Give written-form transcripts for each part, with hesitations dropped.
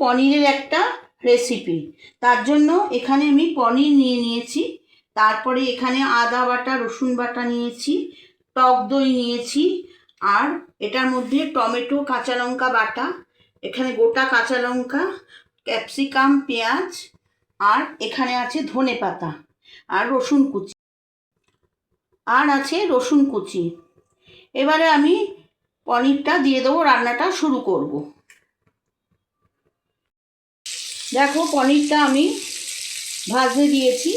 পনিরের একটা রেসিপি। তার জন্য এখানে আমি পনির নিয়ে নিয়েছি, তারপরে এখানে আদা বাটা, রসুন বাটা নিয়েছি, টক দই নিয়েছি, আর এটার মধ্যে টমেটো, কাঁচা লঙ্কা বাটা, এখানে গোটা কাঁচা লঙ্কা, ক্যাপসিকাম, পেঁয়াজ, আর এখানে আছে ধনে পাতা আর রসুন কুচি, আর আছে রসুন কুচি। এবারে আমি পনিরটা দিয়ে দেবো, রান্নাটা শুরু করব। দেখো পনিরটা আমি ভাজতে দিয়েছি।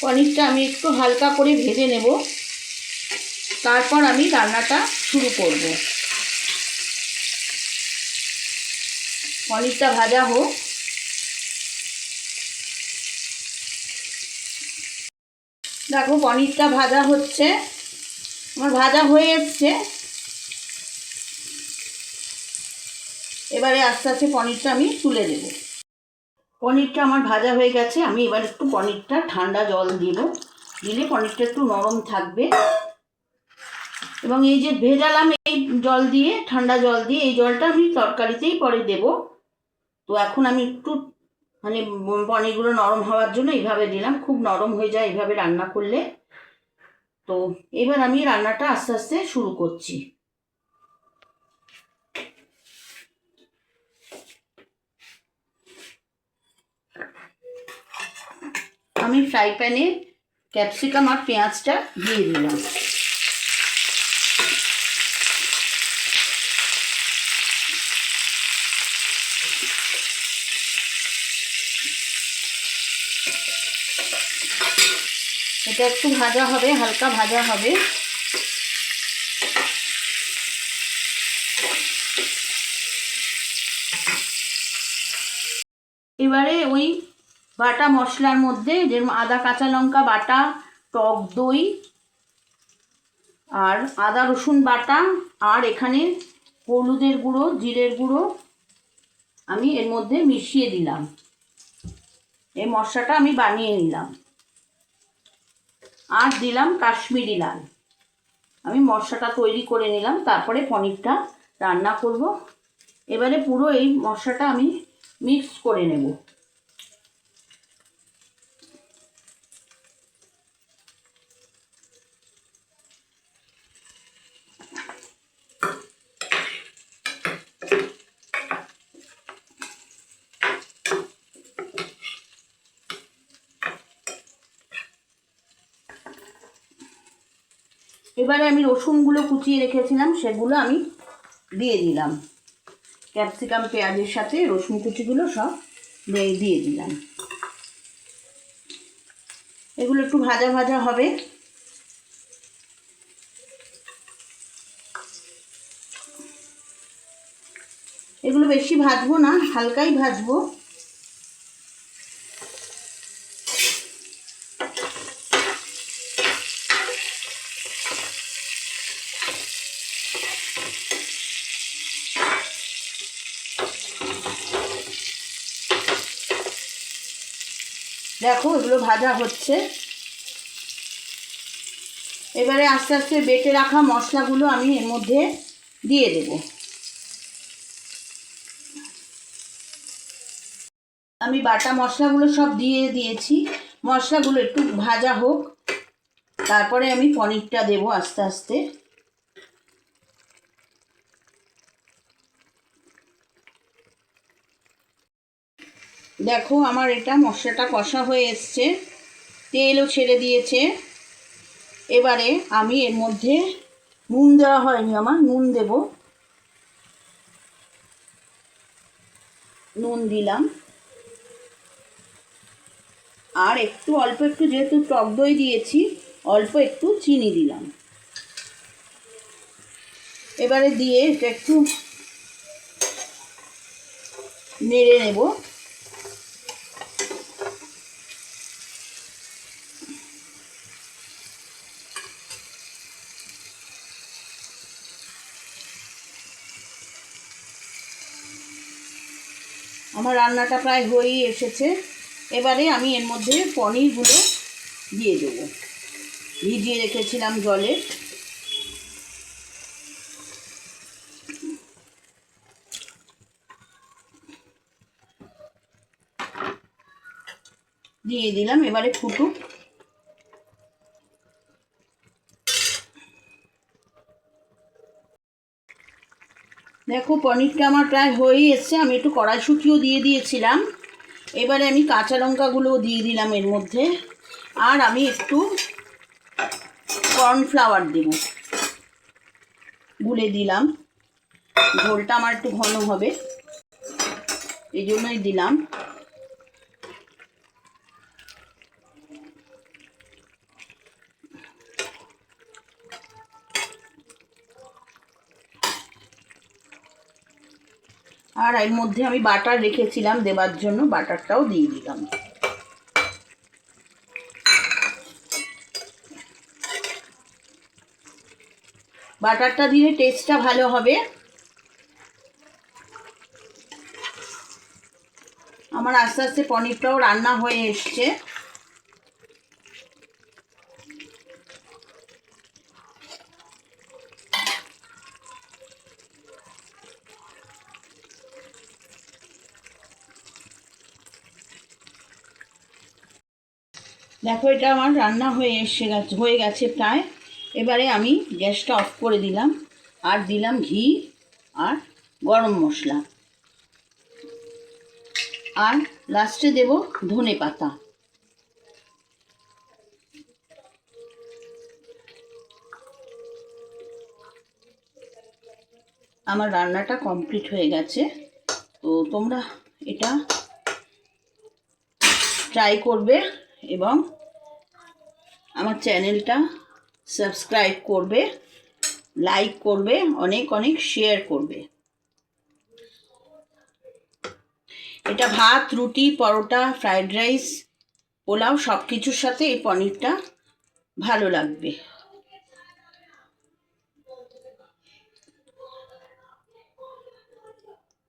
পনিরটা আমি একটু হালকা করে ভেজে নেব, তারপর আমি রান্নাটা শুরু করব। পনিরটা ভাজা হোক। দেখো পনিরটা ভাজা হচ্ছে, আমার ভাজা হয়ে এসছে। এবারে আস্তে আস্তে পনিরটা আমি তুলে দেব। পনিরটা আমার ভাজা হয়ে গেছে। আমি এবার একটু পনিরটা ঠান্ডা জল দেব, দিলে পনিরটা একটু নরম থাকবে। এবং এই যে ভেজালাম এই জল দিয়ে, ঠান্ডা জল দিয়ে, এই জলটা আমি তরকারিতেই পরে দেব। তো এখন আমি একটু মানে পনিরগুলো নরম হওয়ার জন্য এইভাবে দিলাম, খুব নরম হয়ে যায় এইভাবে রান্না করলে। তো এবার আমি রান্নাটা আস্তে আস্তে শুরু করছি। আমি ফ্রাই প্যানে ক্যাপসিকাম আর পেঁয়াজটা দিয়ে দিলাম। এটা একটু ভাজা হবে, হালকা ভাজা হবে। এবারে ওই বাটা মশলার মধ্যে যে আদা কাঁচা লঙ্কা বাটা, টক দই, আর আদা রসুন বাটা, আর এখানে হলুদের গুঁড়ো, জিরের গুঁড়ো আমি এর মধ্যে মিশিয়ে দিলাম। এই মশলাটা আমি বানিয়ে নিলাম। আর দিলাম কাশ্মীরি লাল। আমি মশলাটা তৈরি করে নিলাম, তারপরে পনিরটা রান্না করব। এবারে পুরো এই মশলাটা আমি মিক্স করে নেব। এবারে আমি রসুনগুলো কুচিয়ে রেখেছিলাম, সেগুলো আমি দিয়ে দিলাম। ক্যাপসিকাম পেঁয়াজের সাথে রসুন কুচিগুলো সব দিয়ে দিলাম। এগুলো একটু ভাজা ভাজা হবে। এগুলো বেশি ভাজবো না, হালকাই ভাজবো। দেখো এগুলো ভাজা হচ্ছে। এবারে আস্তে আস্তে বেটে রাখা মশলাগুলো আমি এর মধ্যে দিয়ে দেব। আমি বাটা মশলাগুলো সব দিয়ে দিয়েছি। মশলাগুলো একটু ভাজা হোক, তারপরে আমি পনিরটা দেব আস্তে আস্তে। দেখো আমার এটা মশলাটা কষা হয়ে এসছে, তেলও ছেড়ে দিয়েছে। এবারে আমি এর মধ্যে নুন দেওয়া হয়নি আমার, নুন দেব। নুন দিলাম, আর একটু অল্প একটু, যেহেতু টক দই দিয়েছি, অল্প একটু চিনি দিলাম। এবারে দিয়ে এটা একটু নেড়ে নেব। আমার রান্নাটা প্রায় হয়েই এসেছে। এবারে আমি এর মধ্যে পনিরগুলো দিয়ে দেব, ভিজিয়ে রেখেছিলাম জলে। দিয়ে দিলাম, এবারে ফুটুক। দেখো পনিরটা আমার প্রায় হয়েই এসছে। আমি একটু কড়াইশুঁটিও দিয়ে দিয়েছিলাম। এবারে আমি কাঁচা লঙ্কাগুলোও দিয়ে দিলাম এর মধ্যে, আর আমি একটু কর্নফ্লাওয়ার দেব, গুলে দিলাম। ঝোলটা আমার একটু ঘন হবে, এই জন্যই দিলাম। আর এর মধ্যে আমি বাটার রেখেছিলাম দেবার জন্য, বাটারটাও দিয়ে দিলাম। বাটারটা দিলে টেস্টটা ভালো হবে। আমার আস্তে আস্তে পনিরটাও রান্না হয়ে এসছে। দেখো এটা আমার রান্না হয়ে গেছে প্রায়। এবারে আমি গ্যাসটা অফ করে দিলাম, আর দিলাম ঘি আর গরম মশলা, আর লাস্টে দেব ধনে পাতা। আমার রান্নাটা কমপ্লিট হয়ে গেছে। তো তোমরা এটা ট্রাই করবে এবং আমার চ্যানেলটা সাবস্ক্রাইব করবে, লাইক করবে, অনেক অনেক শেয়ার করবে। এটা ভাত, রুটি, পরোটা, ফ্রাইড রাইস, পোলাও সব কিছুর সাথে এই পনিরটা ভালো লাগবে।